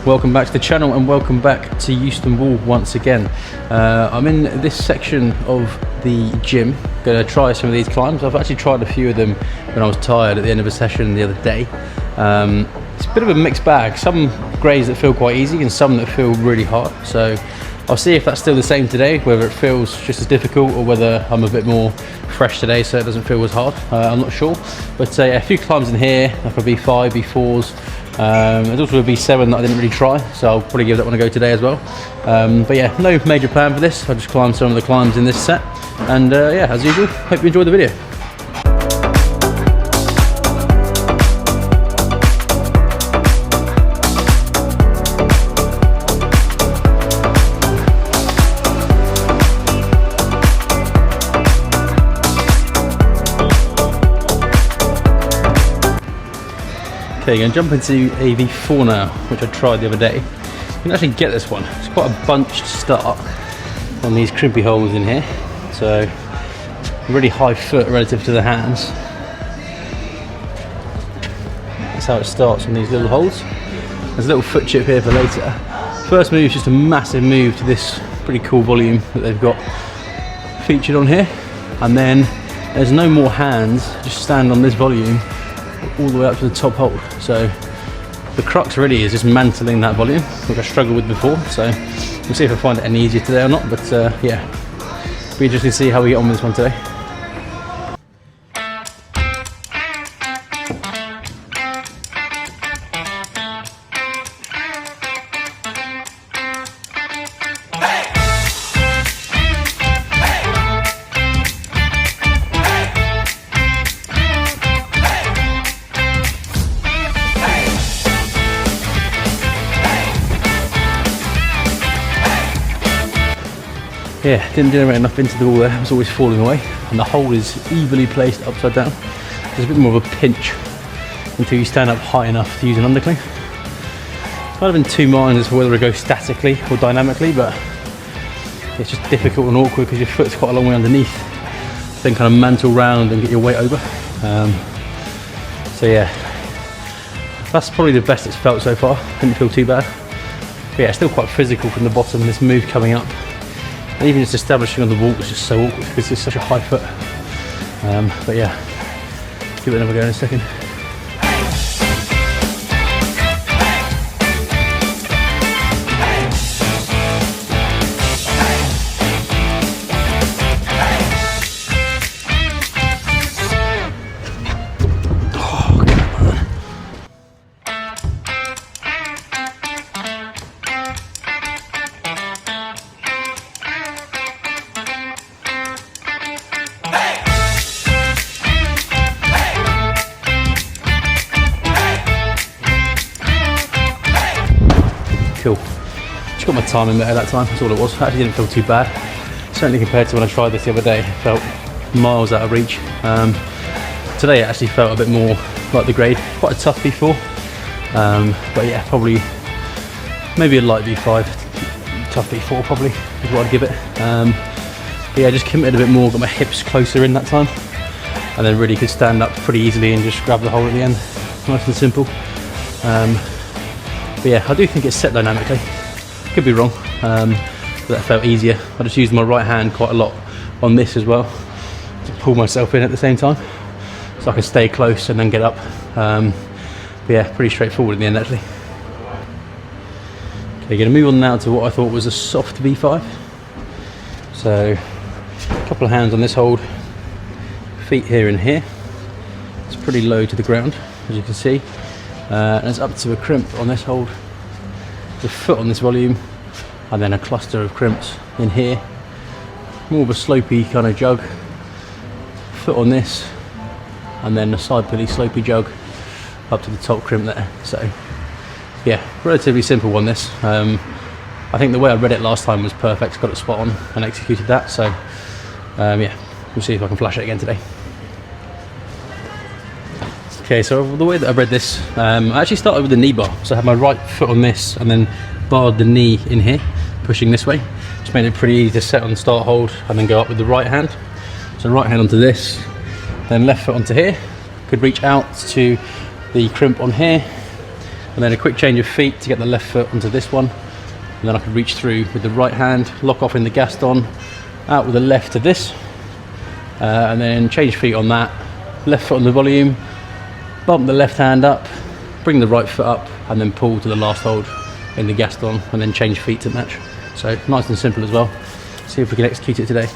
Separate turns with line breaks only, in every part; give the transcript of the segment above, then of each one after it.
welcome back to the channel and welcome back to Euston Wall once again. I'm in this section of the gym, going to try some of these climbs. I've actually tried a few of them when I was tired at the end of a session the other day. It's a bit of a mixed bag, some grades that feel quite easy and some that feel really hard. So I'll see if that's still the same today, whether it feels just as difficult or whether I'm a bit more fresh today so it doesn't feel as hard. I'm not sure, but a few climbs in here, like a B5, B4s. There's also a B7 that I didn't really try, so I'll probably give that one a go today as well. But yeah, no major plan for this. I'll just climb some of the climbs in this set, and yeah, as usual, hope you enjoyed the video. Okay, I'm going to jump into a V4 now, which I tried the other day. You can actually get this one. It's quite a bunched start on these crimpy holes in here. So, really high foot relative to the hands. That's how it starts on these little holes. There's a little foot chip here for later. First move is just a massive move to this pretty cool volume that they've got featured on here. And then there's no more hands, just stand on this volume all the way up to the top hold. So the crux really is just mantling that volume, which I struggled with before. So we'll see if I find it any easier today or not, but yeah, be interesting to see how we get on with this one today. Yeah, didn't generate enough into the wall there. It was always falling away, and the hole is evenly placed upside down. There's a bit more of a pinch until you stand up high enough to use an undercling. Kind of in two minds as to whether it goes statically or dynamically, but it's just difficult and awkward because your foot's quite a long way underneath. Then kind of mantle round and get your weight over. So yeah, that's probably the best it's felt so far. Didn't feel too bad. But yeah, it's still quite physical from the bottom, this move coming up. And even just establishing on the wall was just so awkward because it's such a high foot. But yeah, give it another go in a second. Cool. Just got my timing better that time, that's all it was. Actually didn't feel too bad. Certainly compared to when I tried this the other day, it felt miles out of reach. Today it actually felt a bit more like the grade. Quite a tough V4. But yeah, probably maybe a light V5. Tough V4 probably is what I'd give it. But yeah, just committed a bit more, got my hips closer in that time. And then really could stand up pretty easily and just grab the hole at the end. Nice and simple. But yeah, I do think it's set dynamically. Could be wrong, but that felt easier. I just used my right hand quite a lot on this as well to pull myself in at the same time, so I can stay close and then get up. But yeah, pretty straightforward in the end actually. Okay, going to move on now to what I thought was a soft V5. So, a couple of hands on this hold, feet here and here. It's pretty low to the ground, as you can see. And it's up to a crimp on this hold, the foot on this volume, and then a cluster of crimps in here. More of a slopey kind of jug, foot on this, and then a side pulley slopey jug up to the top crimp there. So yeah, relatively simple one this. I think the way I read it last time was perfect, got it spot on and executed that. So yeah, we'll see if I can flash it again today. Okay, so the way that I read this, I actually started with the knee bar. So I had my right foot on this and then barred the knee in here, pushing this way. Just made it pretty easy to set on the start hold and then go up with the right hand. So right hand onto this, then left foot onto here. Could reach out to the crimp on here, and then a quick change of feet to get the left foot onto this one, and then I can reach through with the right hand, lock off in the Gaston, out with the left to this, and then change feet on that, left foot on the volume, bump the left hand up, bring the right foot up, and then pull to the last hold in the Gaston, and then change feet to match. So nice and simple as well. See if we can execute it today.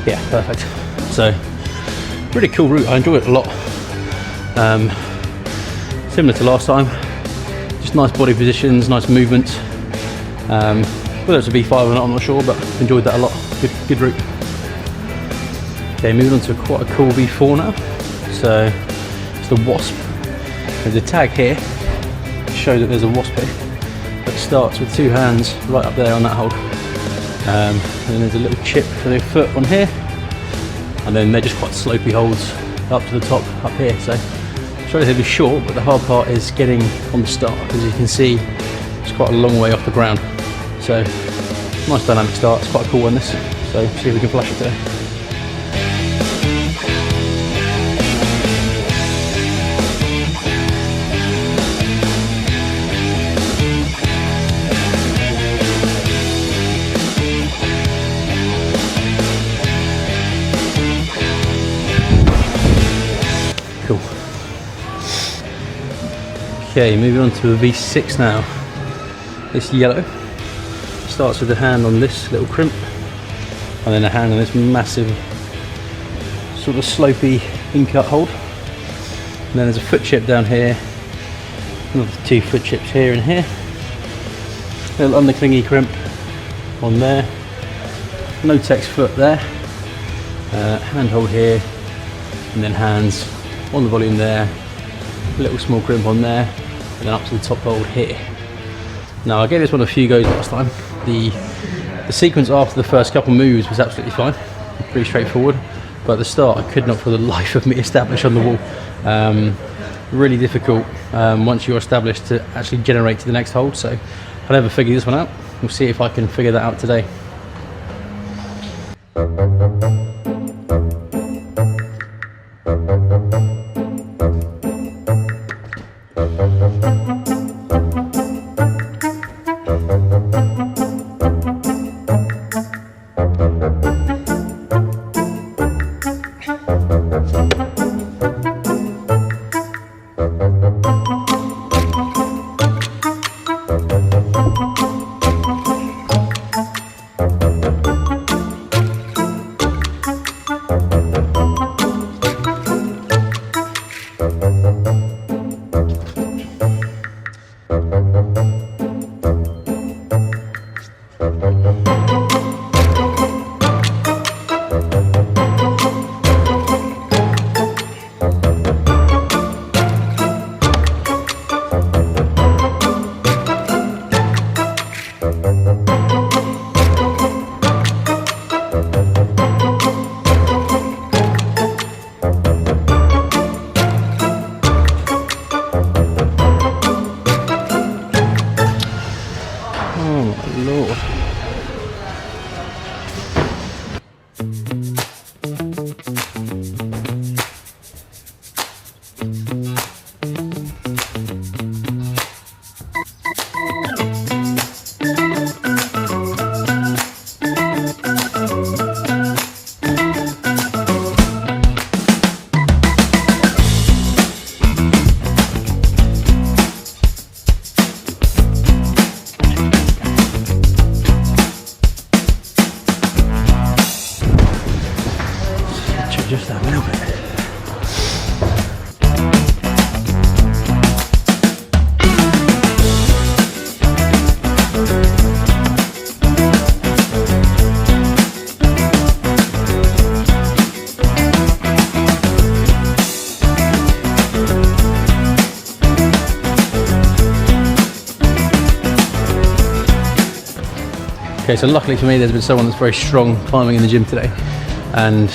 Yeah, perfect. So, really cool route. I enjoy it a lot. Similar to last time, just nice body positions, nice movement. Whether it's a V5 or not, I'm not sure, but enjoyed that a lot. Good route. Okay, moving on to quite a cool V4 now. So, it's the Wasp. There's a tag here to show that there's a Wasp here. That starts with two hands right up there on that hold. And then there's a little chip for the foot on here, and then they're just quite slopey holds up to the top up here. So it's relatively short, but the hard part is getting on the start. As you can see, it's quite a long way off the ground. So nice dynamic start. It's quite a cool one this. So see if we can flash it today. Cool. Okay, moving on to a V6 now. This yellow starts with a hand on this little crimp, and then a hand on this massive sort of slopey in-cut hold. And then there's a foot chip down here, another two foot chips here and here. Little underclingy crimp on there, no text foot there, hand hold here, and then hands on the volume there, a little small crimp on there, and then up to the top hold here. Now I gave this one a few goes last time. The sequence after the first couple moves was absolutely fine, pretty straightforward, but at the start I could not for the life of me establish on the wall. Really difficult once you're established to actually generate to the next hold, so I'll never figure this one out. We'll see if I can figure that out today. Lord. Just that little bit. Okay, so luckily for me, there's been someone that's very strong climbing in the gym today, and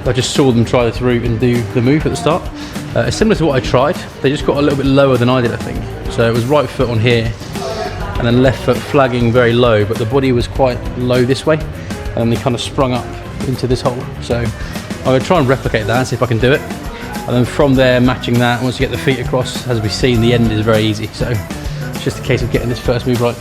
I just saw them try this route and do the move at the start. It's similar to what I tried. They just got a little bit lower than I did, I think. So it was right foot on here, and then left foot flagging very low, but the body was quite low this way, and then they kind of sprung up into this hole. So I'm going to try and replicate that and see if I can do it. And then from there, matching that, once you get the feet across, as we've seen, the end is very easy. So it's just a case of getting this first move right.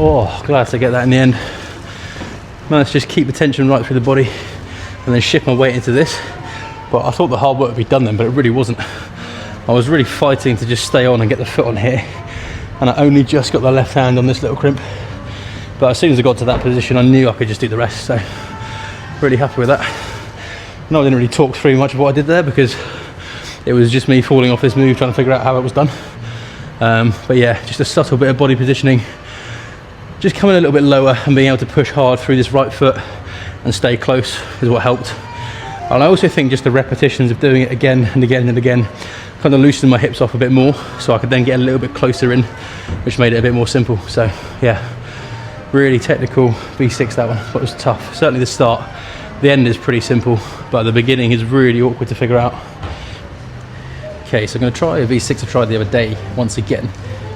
Oh, glad to get that in the end. Managed to just keep the tension right through the body and then shift my weight into this. But I thought the hard work would be done then, but it really wasn't. I was really fighting to just stay on and get the foot on here, and I only just got the left hand on this little crimp. But as soon as I got to that position, I knew I could just do the rest, so really happy with that. No, I didn't really talk through much of what I did there because it was just me falling off this move, trying to figure out how it was done. But yeah, just a subtle bit of body positioning, just coming a little bit lower and being able to push hard through this right foot and stay close is what helped. And I also think just the repetitions of doing it again and again and again kind of loosened my hips off a bit more, so I could then get a little bit closer in, which made it a bit more simple. So yeah, really technical V6 that one, but it was tough. Certainly the start. The end is pretty simple, but the beginning is really awkward to figure out. Okay, so I'm going to try a V6 I tried the other day once again.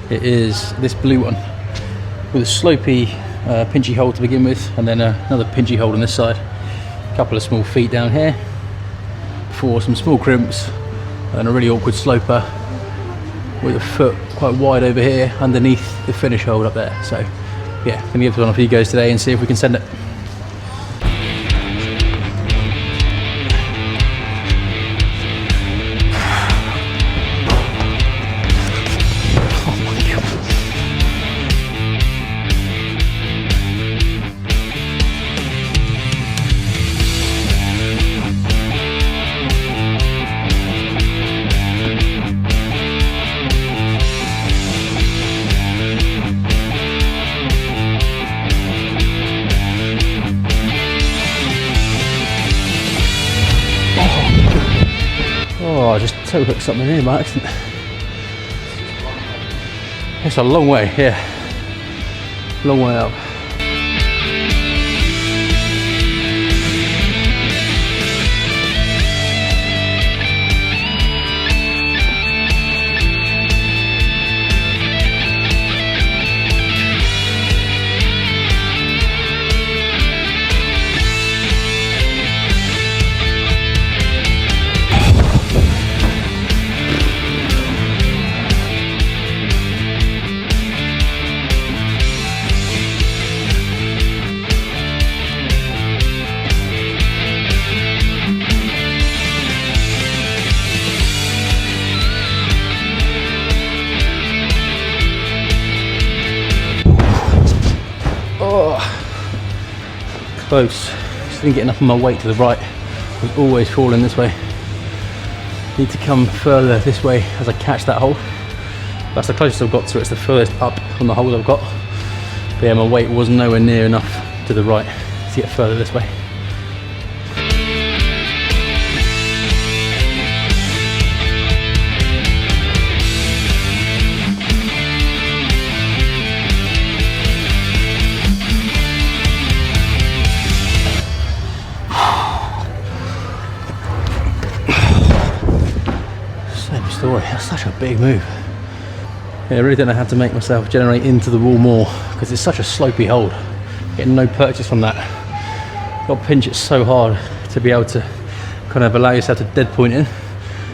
It is this blue one with a slopey pinchy hold to begin with, and then another pinchy hold on this side. A couple of small feet down here for some small crimps, and a really awkward sloper with a foot quite wide over here underneath the finish hold up there. So yeah, going to give this one a few goes today and see if we can send it. Oh, I just toe hooked something here by accident. It's a long way, yeah. Long way up. Close. Just didn't get enough of my weight to the right. I was always falling this way. Need to come further this way as I catch that hole. That's the closest I've got to it. It's the furthest up on the hole I've got. But yeah, my weight was nowhere near enough to the right to get further this way. That's such a big move. Yeah, I really don't know how to make myself generate into the wall more because it's such a slopey hold. Getting no purchase from that. Got to pinch it so hard to be able to kind of allow yourself to dead point in,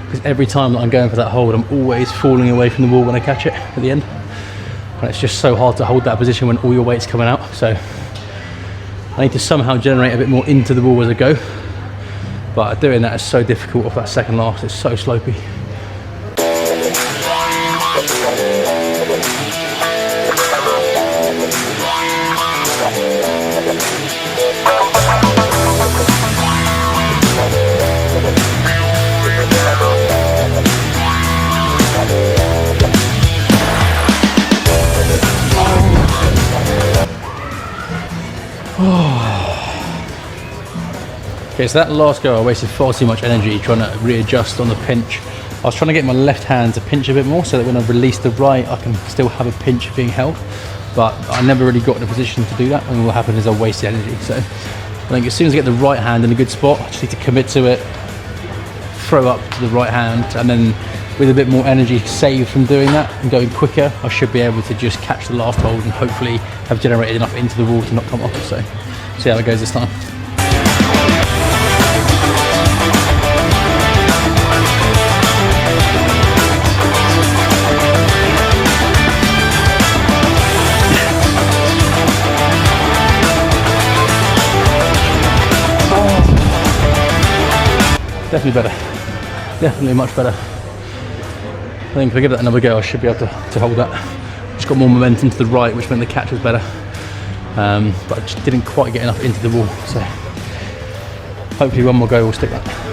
because every time that I'm going for that hold, I'm always falling away from the wall when I catch it at the end. And it's just so hard to hold that position when all your weight's coming out. So I need to somehow generate a bit more into the wall as I go. But doing that is so difficult off that second last, it's so slopey. Okay, so that last go I wasted far too much energy trying to readjust on the pinch. I was trying to get my left hand to pinch a bit more so that when I release the right I can still have a pinch being held, but I never really got in a position to do that, and what will happen is I waste energy. So I think as soon as I get the right hand in a good spot, I just need to commit to it, throw up to the right hand, and then with a bit more energy saved from doing that and going quicker, I should be able to just catch the last hold and hopefully have generated enough into the wall to not come off. So see how it goes this time. Definitely better, definitely much better. I think if I give that another go, I should be able to hold that. Just got more momentum to the right, which meant the catch was better, but I just didn't quite get enough into the wall, so hopefully one more go will stick that.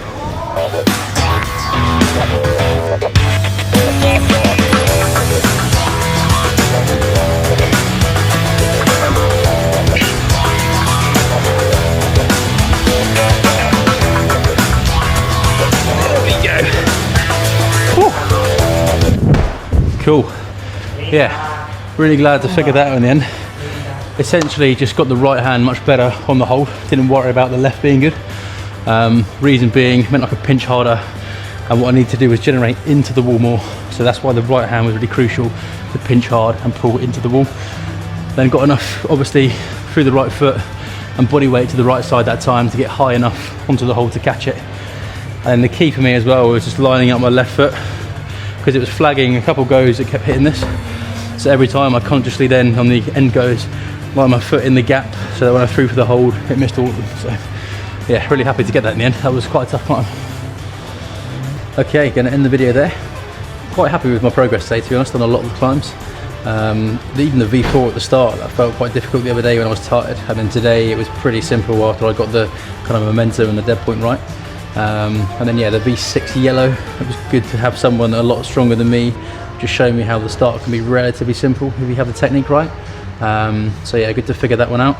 Cool. Yeah, really glad to figure that out in the end. Essentially just got the right hand much better on the hold, didn't worry about the left being good. Reason being, meant I could pinch harder, and what I need to do was generate into the wall more, so that's why the right hand was really crucial, to pinch hard and pull into the wall. Then got enough, obviously, through the right foot and body weight to the right side that time to get high enough onto the hold to catch it. And the key for me as well was just lining up my left foot, because it was flagging a couple goes that kept hitting this. So every time I consciously then on the end goes line my foot in the gap so that when I threw for the hold it missed all of them. So yeah, really happy to get that in the end. That was quite a tough climb. Okay, gonna end the video there. Quite happy with my progress today, to be honest, on a lot of the climbs. Even the V4 at the start, that felt quite difficult the other day when I was tired, and then today it was pretty simple after I got the kind of momentum and the dead point right. And then yeah, the V6 yellow, it was good to have someone a lot stronger than me just show me how the start can be relatively simple if you have the technique right. So yeah, good to figure that one out.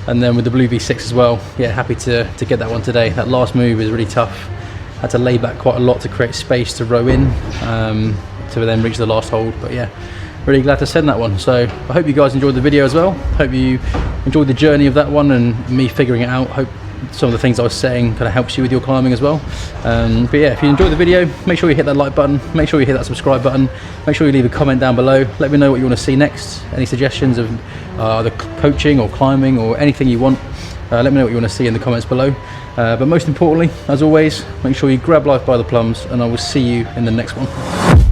And then with the blue V6 as well, yeah, happy to get that one today. That last move was really tough. Had to lay back quite a lot to create space to row in to then reach the last hold, but yeah, really glad to send that one. So I hope you guys enjoyed the video as well. Hope you enjoyed the journey of that one and me figuring it out. Hope some of the things I was saying kind of helps you with your climbing as well. But yeah, if you enjoyed the video, make sure you hit that like button, make sure you hit that subscribe button, make sure you leave a comment down below. Let me know what you want to see next, any suggestions of either coaching or climbing or anything you want. Let me know what you want to see in the comments below. But most importantly, as always, make sure you grab life by the plums, and I will see you in the next one.